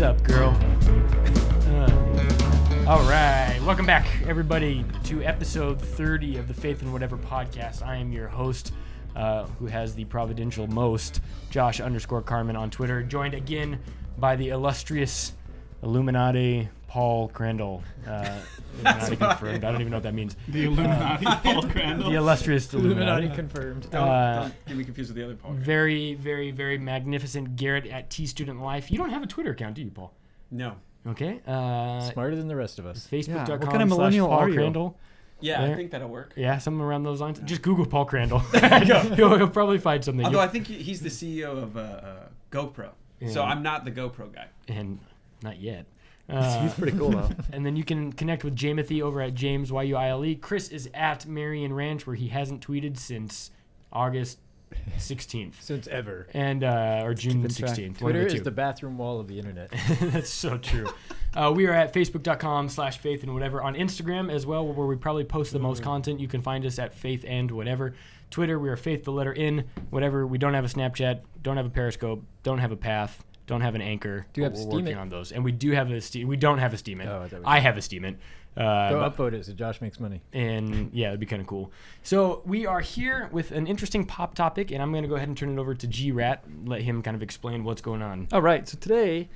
What's up, girl? All right. Welcome back, everybody, to episode 30 of the Faith and Whatever podcast. I am your host, who has the providential most, Josh_Carmen on Twitter, joined again by the illustrious Illuminati Paul Crandall. Illuminati confirmed. I don't even know what that means. The Illuminati Paul Crandall. The illustrious Illuminati. Confirmed. Don't get me confused with the other Paul. Very, very, very magnificent Garrett at T Student Life. You don't have a Twitter account, do you, Paul? No. Okay. Smarter than the rest of us. Facebook.com What kind of millennial Paul are you? Crandall. Yeah, There. I think that'll work. Yeah, something around those lines. Just Google Paul Crandall. There you go. He'll probably find something. Although I think he's the CEO of GoPro. So Yeah. I'm not the GoPro guy. And not yet. He's pretty cool though. And then you can connect with Jamothy over at James YUILE. Chris is at Marion Ranch, where he hasn't tweeted since August 16th. Since ever. And or June Keeping track. 16th. Twitter one of the is two. the bathroom wall of the internet. That's so true. We are at facebook.com/faith and whatever. On Instagram as well, where we probably post the most content. You can find us at faith and whatever. Twitter, we are faith the letter in whatever. We don't have a Snapchat, don't have a Periscope, don't have a Path, don't have an Anchor. Do you have We're Steemit? working on those, and we do have a we don't have a Steemit. Oh, I thought we I did. have a Steemit. Go upvote it so Josh makes money. And yeah, it'd be kind of cool. So we are here with an interesting pop topic, and I'm going to go ahead and turn it over to G Rat, let him kind of explain what's going on. All right, so today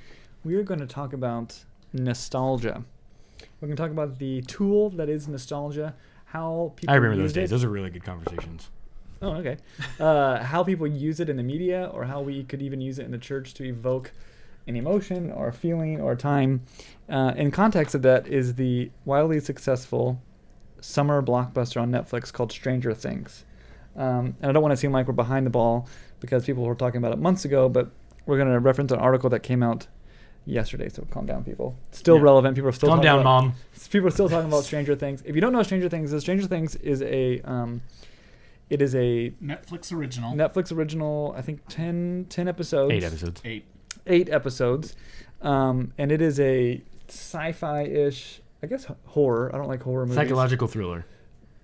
we are going to talk about nostalgia. We're going to talk about the tool that is nostalgia, how people I remember those use days. it. Those are really good conversations. Oh, okay. How people use it in the media, or how we could even use it in the church to evoke an emotion or a feeling or a time. In context of that is the wildly successful summer blockbuster on Netflix called Stranger Things. And I don't want to seem like we're behind the ball because people were talking about it months ago, but we're going to reference an article that came out yesterday. So calm down, people. Still relevant. People are still Calm talking down, about, Mom. People are still talking about Stranger Things. If you don't know what Stranger Things is a it is a Netflix original. Netflix original, I think 10 episodes. 8 episodes. 8 episodes. And it is a sci-fi-ish, I guess horror. I don't like horror movies. Psychological thriller.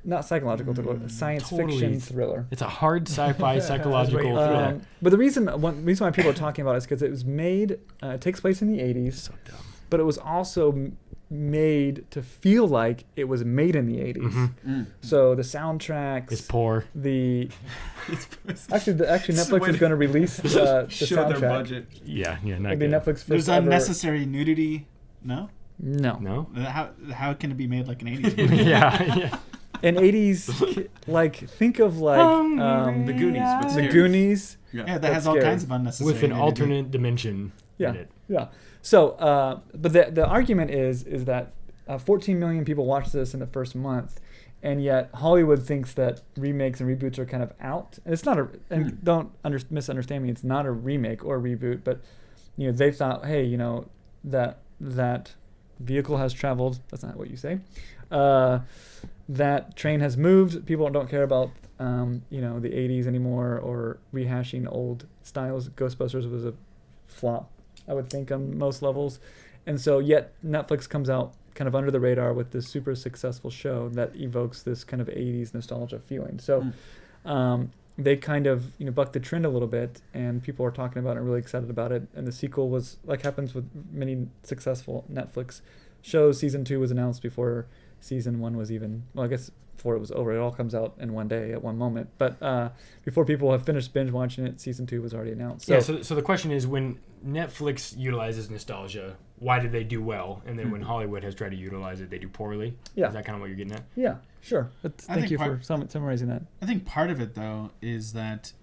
Not psychological thriller, science totally. fiction thriller. It's a hard sci-fi psychological thriller. But the reason why people are talking about it is because it was made, it takes place in the 80s, So dumb. but it was also made to feel like it was made in the 80s. Mm-hmm. So the soundtracks, It's poor. actually Netflix is going to release the Show soundtrack. their budget. Yeah, not It'll be good. Netflix first There's ever. unnecessary nudity. No? No. No? How can it be made like an 80s movie? yeah. An 80s, like, think of like The Goonies. But the scary. Goonies. Yeah, that That's has all scary. kinds of unnecessary With an nudity. alternate dimension Yeah. in it. Yeah. So, but the argument is that 14 million people watched this in the first month, and yet Hollywood thinks that remakes and reboots are kind of out. And it's not and don't misunderstand me. It's not a remake or a reboot, but they thought, hey, that vehicle has traveled. That's not what you say. That train has moved. People don't care about the 80s anymore or rehashing old styles. Ghostbusters was a flop, I would think, on most levels. And so yet Netflix comes out kind of under the radar with this super successful show that evokes this kind of 80s nostalgia feeling. So they kind of bucked the trend a little bit, and people are talking about it and really excited about it. And the sequel was, like happens with many successful Netflix shows, season 2 was announced before season 1 was even, well, I guess before it was over. It all comes out in one day at one moment. But before people have finished binge watching it, season 2 was already announced. So the question is, when Netflix utilizes nostalgia, why did they do well? And then when Hollywood has tried to utilize it, they do poorly? Yeah. Is that kind of what you're getting at? Yeah, sure. Thank think you for part- summarizing that. I think part of it, though, is that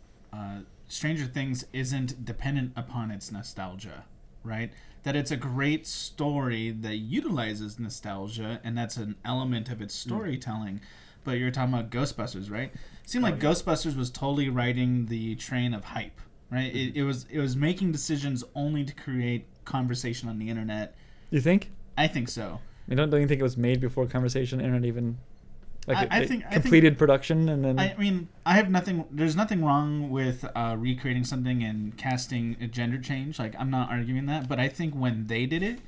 Stranger Things isn't dependent upon its nostalgia, right? That it's a great story that utilizes nostalgia, and that's an element of its storytelling. But you're talking about Ghostbusters, right? It seemed like Ghostbusters was totally riding the train of hype, right? It was making decisions only to create conversation on the internet. You think? I think so. Don't you think it was made before conversation internet even I think completed production and then? I mean, there's nothing wrong with recreating something and casting a gender change. Like, I'm not arguing that, but I think when they did it,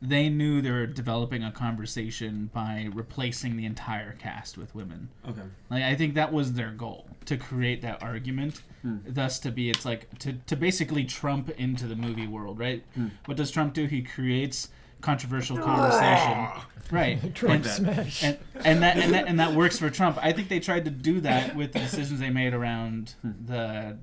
they knew they were developing a conversation by replacing the entire cast with women. Okay. Like, I think that was their goal, to create that argument. Thus, it's like to basically Trump into the movie world, right? What does Trump do? He creates controversial conversation, right? Trump smash. And that works for Trump. I think they tried to do that with the decisions they made around the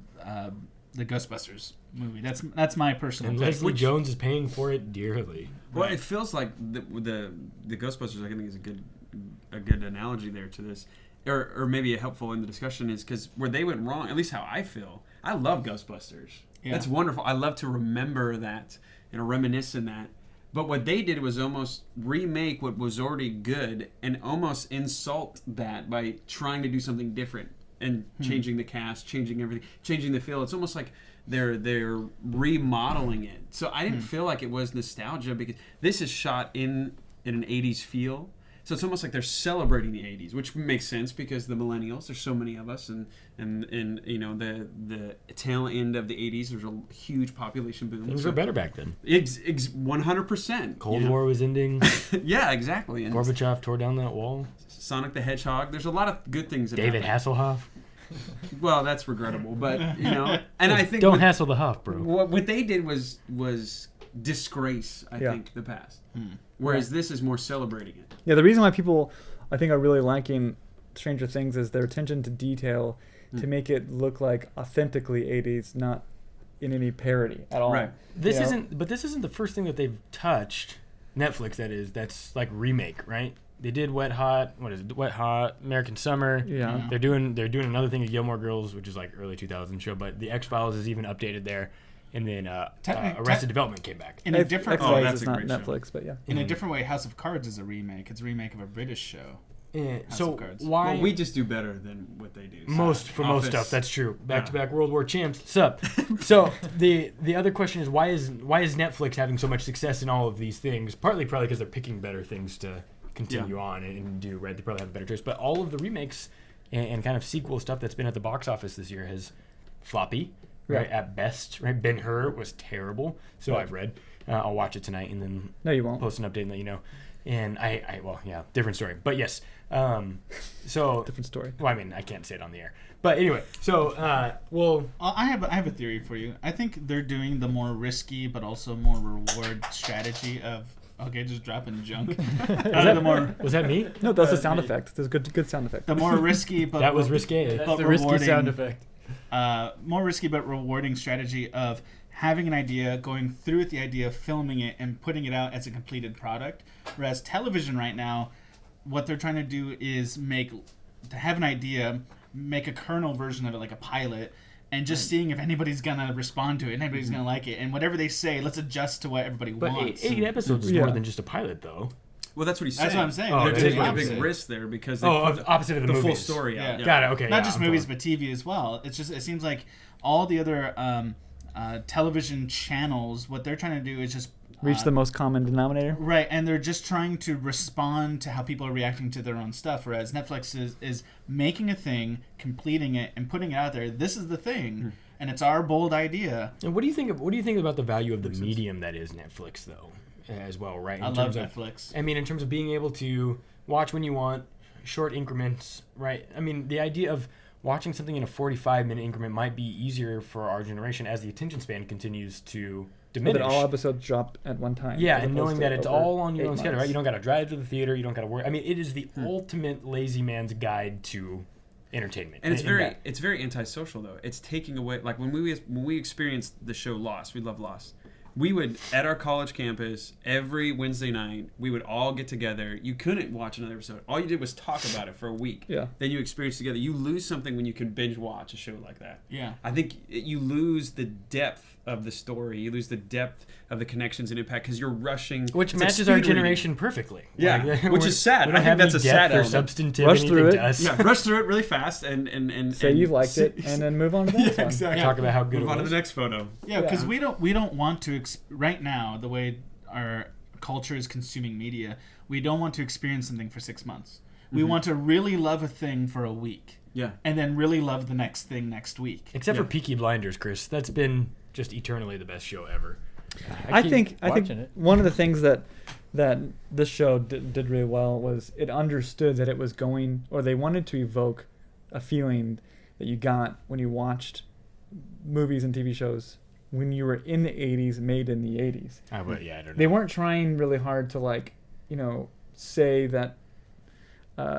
Ghostbusters movie. That's my personal And take. Leslie Jones is paying for it dearly. Well, it feels like the Ghostbusters, I think, is a good analogy there to this, or maybe a helpful in the discussion is because where they went wrong, at least how I feel. I love Ghostbusters. Yeah. That's wonderful. I love to remember that, reminisce in that. But what they did was almost remake what was already good and almost insult that by trying to do something different and changing the cast, changing everything, changing the feel. It's almost like they're remodeling it. So I didn't feel like it was nostalgia because this is shot in an 80s feel. So it's almost like they're celebrating the 80s, which makes sense because the millennials, there's so many of us, and the tail end of the 80s, there's a huge population boom. Things were better back then. 100%. Cold War was ending. Yeah, exactly. And Gorbachev tore down that wall. Sonic the Hedgehog. There's a lot of good things. David Hasselhoff. Well, that's regrettable, but and I think don't hassle the Huff, bro. what they did was disgrace. I think the past, whereas this is more celebrating it. Yeah, the reason why people, I think, are really liking Stranger Things is their attention to detail to make it look like authentically 80s, not in any parody at all. Right. This isn't the first thing that they've touched. Netflix, that is. That's like remake, right? They did Wet Hot. What is it? Wet Hot, American Summer. Yeah. They're doing another thing at Gilmore Girls, which is like early 2000s show, but the X-Files is even updated there. And then Arrested Development came back. In a different X-Files that's is a not great show. Netflix, but yeah. In a different way, House of Cards is a remake. It's a remake of a British show. House So of Cards. why? Well, we just do better than what they do. Most Office. stuff, that's true. Back-to-back World War champs. Sup? So the other question is why is Netflix having so much success in all of these things? Partly probably because they're picking better things to continue on and do, right? They probably have a better choice. But all of the remakes and kind of sequel stuff that's been at the box office this year has floppy, right? At best, right? Ben-Hur was terrible. So I've read. I'll watch it tonight and then No, you won't. post an update and let you know. And different story. But yes. So Different story. well, I mean, I can't say it on the air. But anyway, so I have a theory for you. I think they're doing the more risky but also more reward strategy of just dropping junk. was that me? No, that's a sound effect. There's a good sound effect. The more risky but That was risque. but That's the risky rewarding, sound effect. more risky but rewarding strategy of having an idea, going through with the idea, filming it, and putting it out as a completed product. Whereas television right now, what they're trying to do is have an idea, make a kernel version of it, like a pilot, and just seeing if anybody's gonna respond to it and anybody's gonna like it. And whatever they say, let's adjust to what everybody But wants. eight episodes is more than just a pilot, though. Well, that's what he's saying. That's what I'm saying. Oh, They're that taking is a big opposite. risk there because they Opposite of the full movies. story out. Yeah. Got it. Okay. Not yeah, just I'm movies, following. but TV as well. It seems like all the other television channels, what they're trying to do is just Reach the most common denominator. right, and they're just trying to respond to how people are reacting to their own stuff. Whereas Netflix is making a thing, completing it, and putting it out there. This is the thing, and it's our bold idea. And what do you think about the value of the medium that is Netflix, though, as well, right? I love Netflix. I mean, in terms of being able to watch when you want, short increments, right? I mean, the idea of watching something in a 45-minute increment might be easier for our generation as the attention span continues to diminish. But all episodes drop at one time. Yeah, as and knowing opposed that to it's over all on your 8 own schedule, right? months. You don't got to drive to the theater. You don't got to worry. I mean, it is the ultimate lazy man's guide to entertainment. And it's very antisocial though. It's taking away, like when we experienced the show Lost. We love Lost. We would, at our college campus, every Wednesday night, we would all get together. You couldn't watch another episode. All you did was talk about it for a week. Yeah. Then you experience together. You lose something when you can binge watch a show like that. Yeah. I think you lose the depth of the story. You lose the depth of the connections and impact because you're rushing. which it's like matches our speed reading. generation perfectly. Yeah, Like, which is sad. We don't I have think that's any a sad depth or element. substantive Rush anything through to it. us. Yeah, rush through it really fast and Say you've liked it, and then move on to the next one. exactly. Talk about how good Move it on to was. the next photo. Yeah, because Yeah. we don't want to right now the way our culture is consuming media. We don't want to experience something for 6 months. We want to really love a thing for a week. Yeah. And then really love the next thing next week. Except for Peaky Blinders, Chris. That's been just eternally the best show ever. I keep think watching it. one of the things that that this show did really well was it understood that it was going, or they wanted to evoke a feeling that you got when you watched movies and TV shows when you were in the 80s, made in the 80s. I don't know. They weren't trying really hard to, like, say that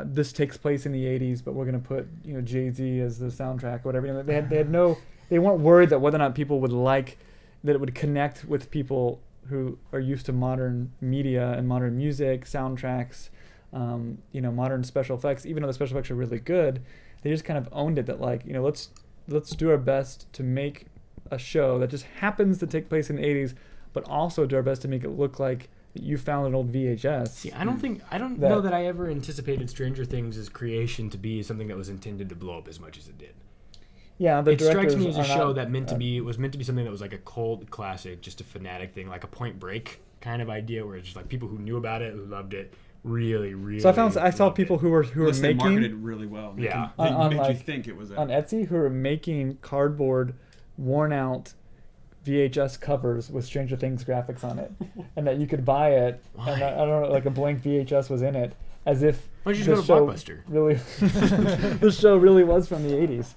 this takes place in the 80s, but we're going to put, Jay-Z as the soundtrack or whatever. They weren't worried that whether or not people would like, that it would connect with people who are used to modern media and modern music, soundtracks, modern special effects. Even though the special effects are really good, they just kind of owned it that, like, let's do our best to make a show that just happens to take place in the 80s, but also do our best to make it look like you found an old VHS. See, I don't know that I ever anticipated Stranger Things' creation to be something that was intended to blow up as much as it did. Yeah, It strikes me as a show that was meant to be something that was like a cult classic, just a fanatic thing, like a Point Break kind of idea, where it's just like people who knew about it, who loved it, really, really. So I saw people who were They making marketed really well. They Yeah. made you think it was on Etsy, who were making cardboard, worn out VHS covers with Stranger Things graphics on it, and that you could buy it, and I don't know, like a blank VHS was in it, as if Why don't you just go to Blockbuster? Really, this show really was from the 80s.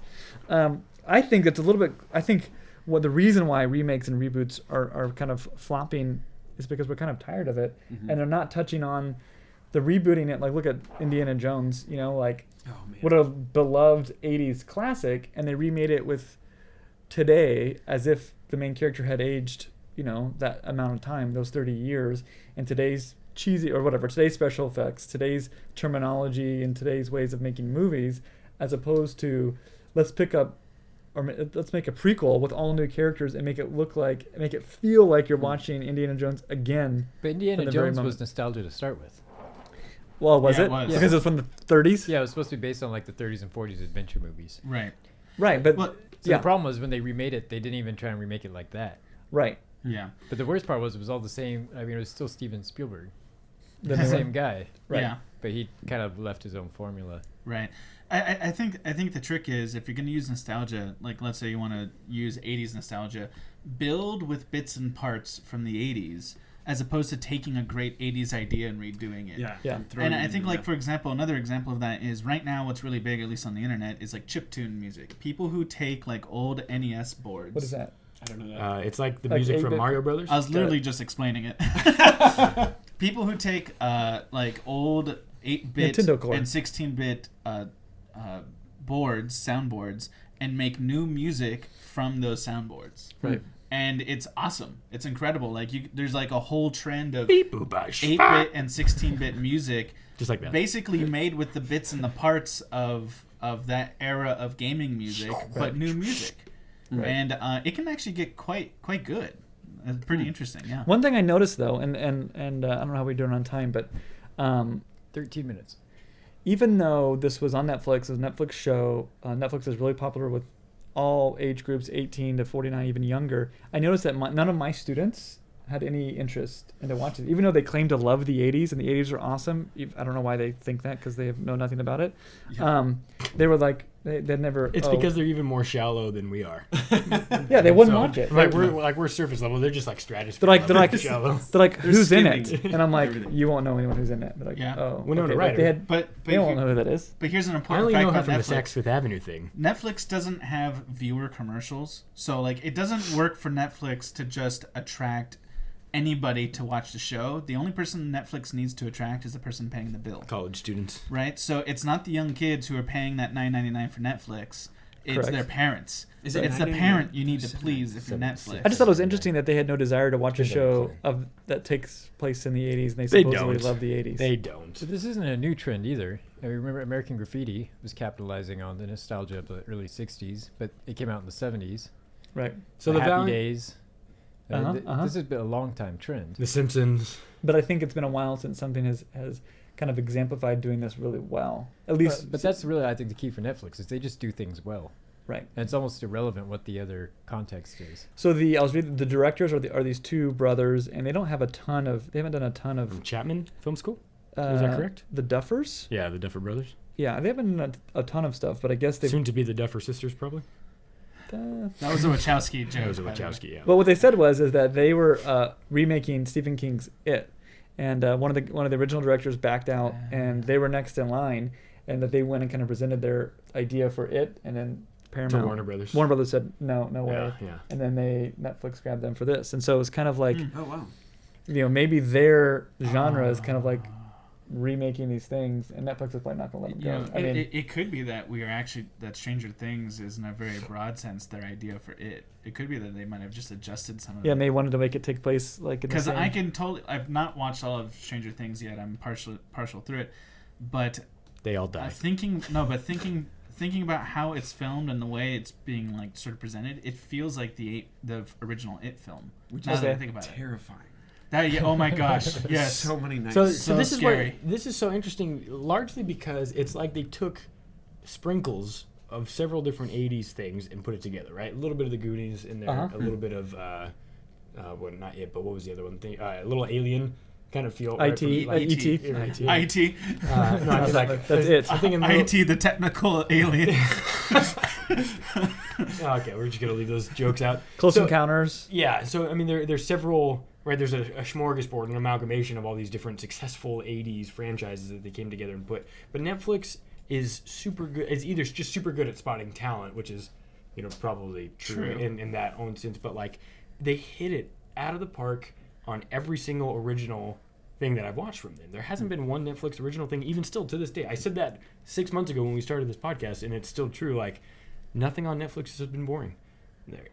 I think it's a little bit. I think the reason why remakes and reboots are kind of flopping is because we're kind of tired of it, and they're not touching on the rebooting it. Like, look at Indiana Jones. What a beloved 80s classic, and they remade it with today as if the main character had aged, that amount of time, those 30 years, and today's cheesy or whatever, today's special effects, today's terminology, and today's ways of making movies, as opposed to let's make a prequel with all new characters and make it feel like you're watching Indiana Jones again. But Indiana Jones was nostalgia to start with. Well, was Yeah, it? it was. Because it was from the 30s? Yeah, it was supposed to be based on like the 30s and 40s adventure movies. Right. Right, but So the problem was when they remade it, they didn't even try and remake it like that. right. Yeah. But the worst part was it was all the same. I mean, it was still Steven Spielberg, The the new same one? guy. Right. Yeah. But he kind of left his own formula. Right. I think the trick is, if you're going to use nostalgia, like let's say you want to use 80s nostalgia, build with bits and parts from the 80s, as opposed to taking a great 80s idea and redoing it. Yeah. And I think, like, for example, another example of that is right now what's really big, at least on the internet, is like chiptune music. People who take like old NES boards. What is that? I don't know that. It's like the Like music from 8-bit? Mario Brothers. I was literally just explaining it. People who take like old 8-bit Nintendo Core. and 16-bit soundboards, and make new music from those soundboards. Right. And it's awesome. It's incredible. Like, there's like a whole trend of Beep, boop, bash, 8-bit and 16-bit music, just like that. basically made with the bits and the parts of that era of gaming music, but new music. Right. And it can actually get quite good. It's pretty interesting, yeah. One thing I noticed, though, and I don't know how we're doing on time, but 13 minutes. even though this was on Netflix, it was a Netflix show, Netflix is really popular with all age groups, 18 to 49, even younger. I noticed that none of my students had any interest in watching it, even though they claim to love the 80s, and the 80s are awesome. I don't know why they think that, because they know nothing about it. Yeah. They were like, they never... It's because they're even more shallow than we are. Yeah, they wouldn't So, watch it. Like we're surface level. They're just like stratosphere. They're like shallow. They're like, They're who's in it? skimming And I'm like, everything. you won't know anyone who's in it. They're like, Yeah. oh, Winona okay. Ryder. They had, But they don't know who that is. But here's an I important only fact know her about from the Netflix. Sex Fifth Avenue thing. Netflix doesn't have viewer commercials, so like it doesn't work for Netflix to just attract anybody to watch the show. The only person Netflix needs to attract is the person paying the bill, College students. right? So it's not the young kids who are paying that $9.99 for Netflix. It's Correct. their parents. Is it It's the $9.99? parent you need to please if you're Netflix. I just thought it was interesting that they had no desire to watch a show that takes place in the 80s, and they supposedly don't. love the 80s. They don't. But this isn't a new trend either. I remember American Graffiti was capitalizing on the nostalgia of the early 60s, but it came out in the 70s. Right. So the Happy value. Days. This has been a long time trend. The Simpsons. But I think it's been a while since something has kind of exemplified doing this really well. At least, But that's really, I think, the key for Netflix is they just do things well. right. And it's almost irrelevant what the other context is. So I was reading the directors are these two brothers, and they haven't done a ton of. From Chapman Film School. Uh, Is that correct? The Duffers. Yeah, the Duffer Brothers. Yeah, they haven't done a ton of stuff, but I guess they've. Soon to be the Duffer Sisters, probably. That was a Wachowski joke. That was a by the way. Wachowski. Yeah. But what they said is that they were remaking Stephen King's It, and one of the original directors backed out, and they were next in line, and that they went and kind of presented their idea for it, and then Paramount, Warner Brothers. Warner Brothers said no way, Yeah. and then Netflix grabbed them for this, and so it was kind of like, Oh wow. maybe their genre is kind of like remaking these things, and Netflix is probably not going to let them go. It could be that we are actually that Stranger Things is in a very broad sense their idea for it. It could be that they might have just adjusted some of it. Yeah, they wanted to make it take place like in the Because same. I can totally. I've not watched all of Stranger Things yet. I'm partial through it, but They all died. thinking about how it's filmed and the way it's being like sort of presented, it feels like the original It film. Which Now is that I think about it. terrifying. Oh my gosh! Yes. So many nights. So So this scary. this is so interesting, largely because it's like they took sprinkles of several different '80s things and put it together, right? A little bit of the Goonies in there, Uh-huh. a little bit of well, not it, but what was the other one? A little Alien kind of feel. IT, right? E.T.. IT. IT. No, I was like, That's it. I'm thinking IT, the technical alien. Okay, we're just gonna leave those jokes out. Close So- Encounters. Yeah, so I mean, there's several, right? There's a smorgasbord, an amalgamation of all these different successful '80s franchises that they came together and put. But Netflix is super good. Is either just super good at spotting talent, which is, probably true. True. In that own sense, but like they hit it out of the park on every single original thing that I've watched from them. There hasn't been one Netflix original thing, even still to this day. I said that 6 months ago when we started this podcast, and it's still true. Like, nothing on Netflix has been boring.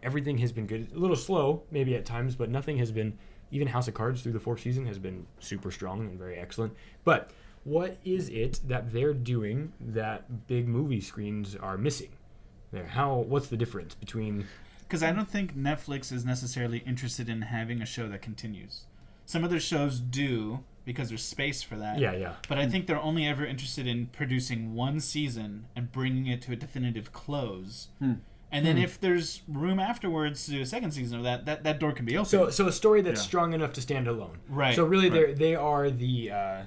Everything has been good. A little slow, maybe at times, but nothing has been. Even House of Cards through the 4th season has been super strong and very excellent. But what is it that they're doing that big movie screens are missing? What's the difference between? Because I don't think Netflix is necessarily interested in having a show that continues. Some other shows do because there's space for that. Yeah. But I think they're only ever interested in producing one season and bringing it to a definitive close. And then if there's room afterwards to do a second season of that door can be open. So a story that's strong enough to stand alone. Right. So really, Right. they are the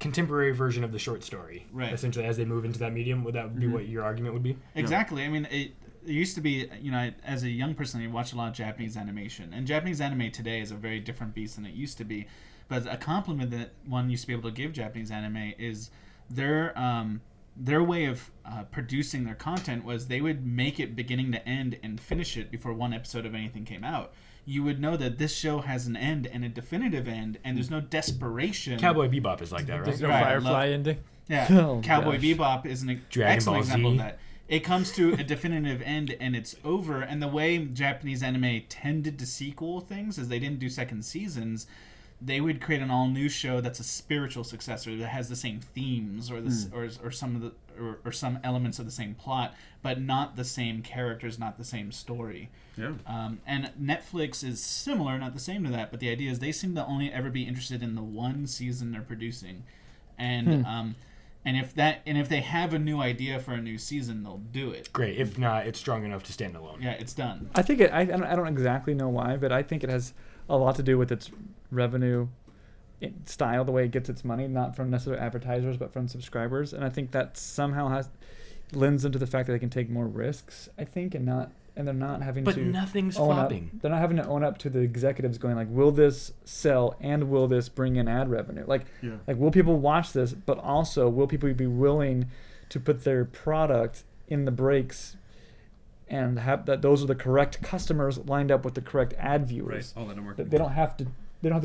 contemporary version of the short story. Right. Essentially, as they move into that medium, would that be what your argument would be? Exactly. I mean, it used to be, as a young person, I watched a lot of Japanese animation. And Japanese anime today is a very different beast than it used to be. But a compliment that one used to be able to give Japanese anime is their way of producing their content was they would make it beginning to end and finish it before one episode of anything came out. You would know that this show has an end and a definitive end, and there's no desperation. Cowboy Bebop is like that, right? There's no Right, Firefly ending. Yeah, Oh, Cowboy gosh. Bebop is an Dragon excellent Ball Z. example of that. It comes to a definitive end and it's over. And the way Japanese anime tended to sequel things is they didn't do second seasons. They would create an all-new show that's a spiritual successor that has the same themes or some elements of the same plot, but not the same characters, not the same story. Yeah. And Netflix is similar, not the same to that, but the idea is they seem to only ever be interested in the one season they're producing, and if they have a new idea for a new season, they'll do it. Great. If not, it's strong enough to stand alone. Yeah, it's done. I think I don't exactly know why, but I think it has a lot to do with its revenue style, the way it gets its money, not from necessarily advertisers, but from subscribers. And I think that somehow lends into the fact that they can take more risks, I think, and they're not having But to nothing's own up. flopping. They're not having to own up to the executives going like, will this sell and will this bring in ad revenue? Like will people watch this, but also will people be willing to put their product in the breaks and have that those are the correct customers lined up with the correct ad viewers? All that I'm working. That they don't have to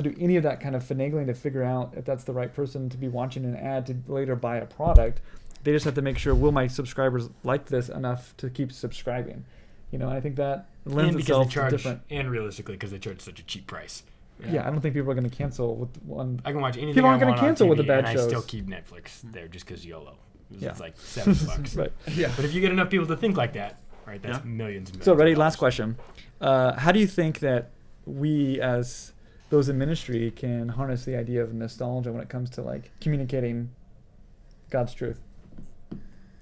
do any of that kind of finagling to figure out if that's the right person to be watching an ad to later buy a product. They just have to make sure, will my subscribers like this enough to keep subscribing? And I think that lends And because itself they charge, to different. and realistically, because they charge such a cheap price. Yeah, I don't think people are going to cancel with one. I can watch anything People I aren't gonna want on cancel with TV, the bad and shows. I still keep Netflix there just because YOLO. Yeah. It's like $7. Right. Yeah. But if you get enough people to think like that, right, that's millions and millions. So, ready? of Last dollars. question. How do you think that we, as those in ministry, can harness the idea of nostalgia when it comes to like communicating God's truth?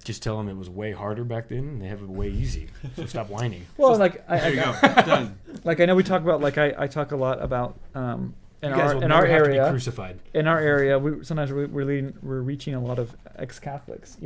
Just tell them it was way harder back then. And they have it way easy. So stop whining. Well, like There you go. Done. like I know we talk about I talk a lot about in You guys will our never have to be area. crucified. In our area, we're reaching a lot of ex-Catholics,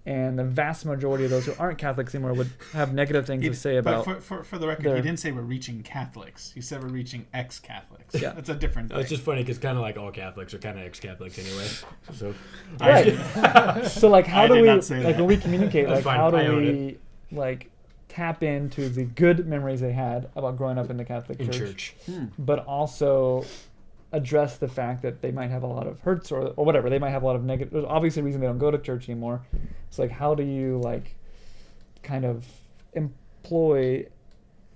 And the vast majority of those who aren't Catholics anymore would have negative things to say about. But for the record, he didn't say we're reaching Catholics. He said we're reaching ex-Catholics. Yeah. That's a different thing. It's just funny because kind of like all Catholics are kind of ex-Catholics anyway. So Right. So like, how I do did we not say like that. when we communicate? That's Like, fine. how do I own we like tap into the good memories they had about growing up in the Catholic in Church, church. but also address the fact that they might have a lot of hurts or whatever. They might have a lot of negative. There's obviously a reason they don't go to church anymore. It's like, how do you like kind of employ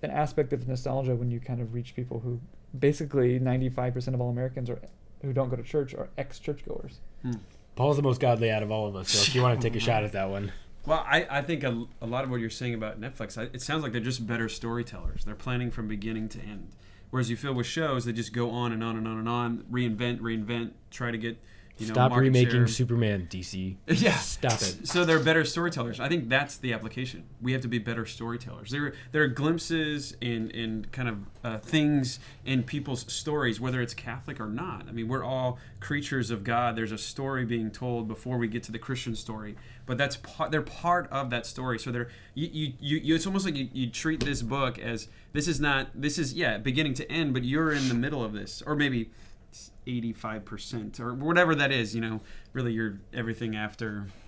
an aspect of nostalgia when you kind of reach people who basically 95% of all Americans are who don't go to church are ex-churchgoers. Paul's the most godly out of all of us. So if you want to take a shot at that one. Well, I think a lot of what you're saying about Netflix, it sounds like they're just better storytellers. They're planning from beginning to end. Whereas you feel with shows, they just go on and on and on and on, reinvent, try to get, Stop market remaking share. Superman, DC. Yeah. Stop it. So they're better storytellers. I think that's the application. We have to be better storytellers. There are glimpses in kind of things in people's stories, whether it's Catholic or not. I mean, we're all creatures of God. There's a story being told before we get to the Christian story, but they're part of that story. So you it's almost like you treat this book as this is beginning to end, but you're in the middle of this, or maybe 85% or whatever that is, really you're everything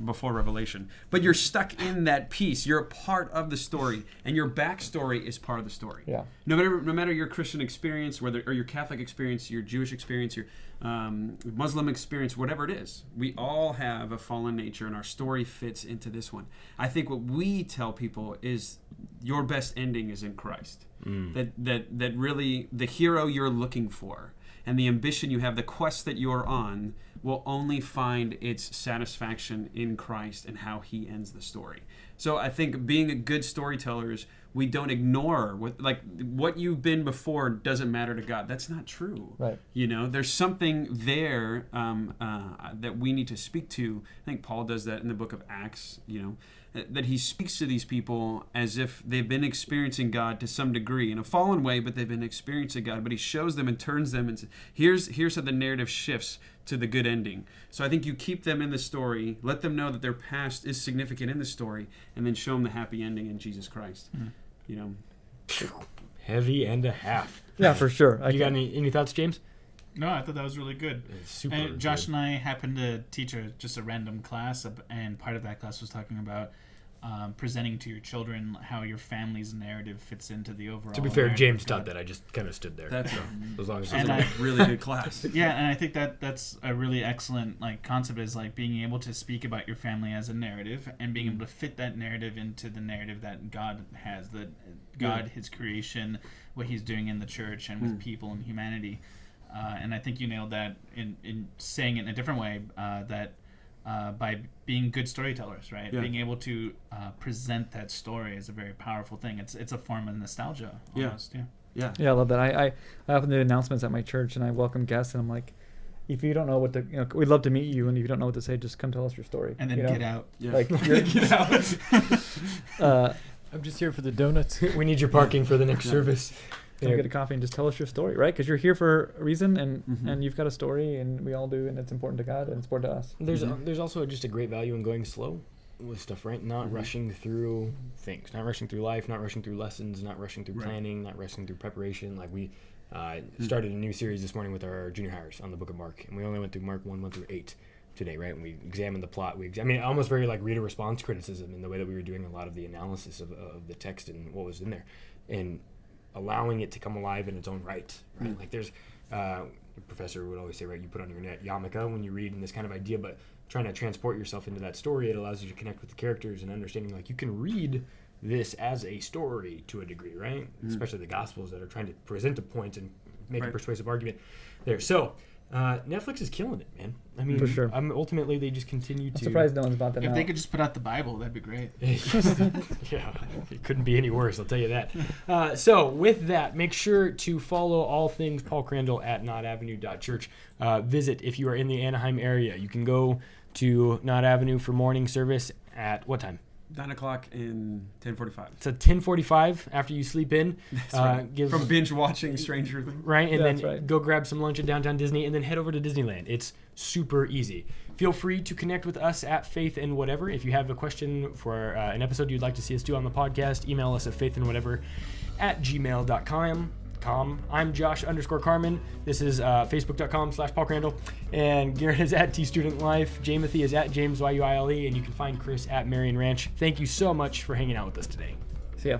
before Revelation, but you're stuck in that piece. You're a part of the story, and your backstory is part of the story. Yeah. No matter your Christian experience, or your Catholic experience, your Jewish experience, your Muslim experience, whatever it is, we all have a fallen nature, and our story fits into this one. I think what we tell people is your best ending is in Christ. That really the hero you're looking for and the ambition you have, the quest that you're on, will only find its satisfaction in Christ and how he ends the story. So I think being good storytellers, we don't ignore what you've been before doesn't matter to God. That's not true. Right. There's something there that we need to speak to. I think Paul does that in the book of Acts, that he speaks to these people as if they've been experiencing God to some degree in a fallen way, but they've been experiencing God. But he shows them and turns them and says, here's how the narrative shifts to the good ending. So I think you keep them in the story, let them know that their past is significant in the story, and then show them the happy ending in Jesus Christ. Heavy and a half. Yeah, for sure. You got any thoughts, James? No, I thought that was really good. It's super And Josh good. and I happened to teach just a random class, and part of that class was talking about presenting to your children how your family's narrative fits into the overall. To be fair, narrative James of taught God. that. I just kind of stood there. That's as long as And a really good class. Yeah, and I think that's a really excellent concept, is being able to speak about your family as a narrative and being able to fit that narrative into the narrative that God has, that God, his creation, what he's doing in the church and with people and humanity. And I think you nailed that in saying it in a different way, that by being good storytellers, right? Yeah. Being able to present that story is a very powerful thing. It's a form of nostalgia almost. Yeah. Yeah. I love that. I often do announcements at my church, and I welcome guests, and I'm like, if you don't know what to, we'd love to meet you, and if you don't know what to say, just come tell us your story. And then get out. Yeah. Like, Get out. I'm just here for the donuts. we need your parking for the next service. Come get a coffee and just tell us your story, right? Because you're here for a reason, and Mhm. and you've got a story, and we all do, and it's important to God, and it's important to us. There's also just a great value in going slow with stuff, right? Not rushing through things, not rushing through life, not rushing through lessons, not rushing through planning, not rushing through preparation. Like we started a new series this morning with our junior hires on the book of Mark, and we only went through Mark 1 through 8 today, right? And we examined the plot. Almost very like reader response criticism in the way that we were doing a lot of the analysis of the text and what was in there, and allowing it to come alive in its own right? Like there's the professor would always say, right, you put on your net yarmulke when you read in this kind of idea, but trying to transport yourself into that story, it allows you to connect with the characters and understanding like you can read this as a story to a degree, right? Especially the Gospels that are trying to present a point and make a persuasive argument there. So Netflix is killing it, man. I mean, For sure. Ultimately, they just continue I'm to. surprised no one's bought that If now. they could just put out the Bible, that'd be great. Yeah, it couldn't be any worse, I'll tell you that. So with that, make sure to follow all things Paul Crandall at notavenue.church. Visit if you are in the Anaheim area. You can go to Knott Avenue for morning service at what time? 9 o'clock and 10:45. It's at 10:45 after you sleep in. That's right. From binge watching Stranger Things. Right, and That's then right. go grab some lunch at Downtown Disney and then head over to Disneyland. It's super easy. Feel free to connect with us at faithandwhatever. If you have a question for an episode you'd like to see us do on the podcast, email us at faithandwhatever@gmail.com. I'm Josh_Carmen. This is facebook.com/Paul Crandall. And Garrett is at TStudentLife. Jamothy is at JamesYUILE. And you can find Chris at Marion Ranch. Thank you so much for hanging out with us today. See ya.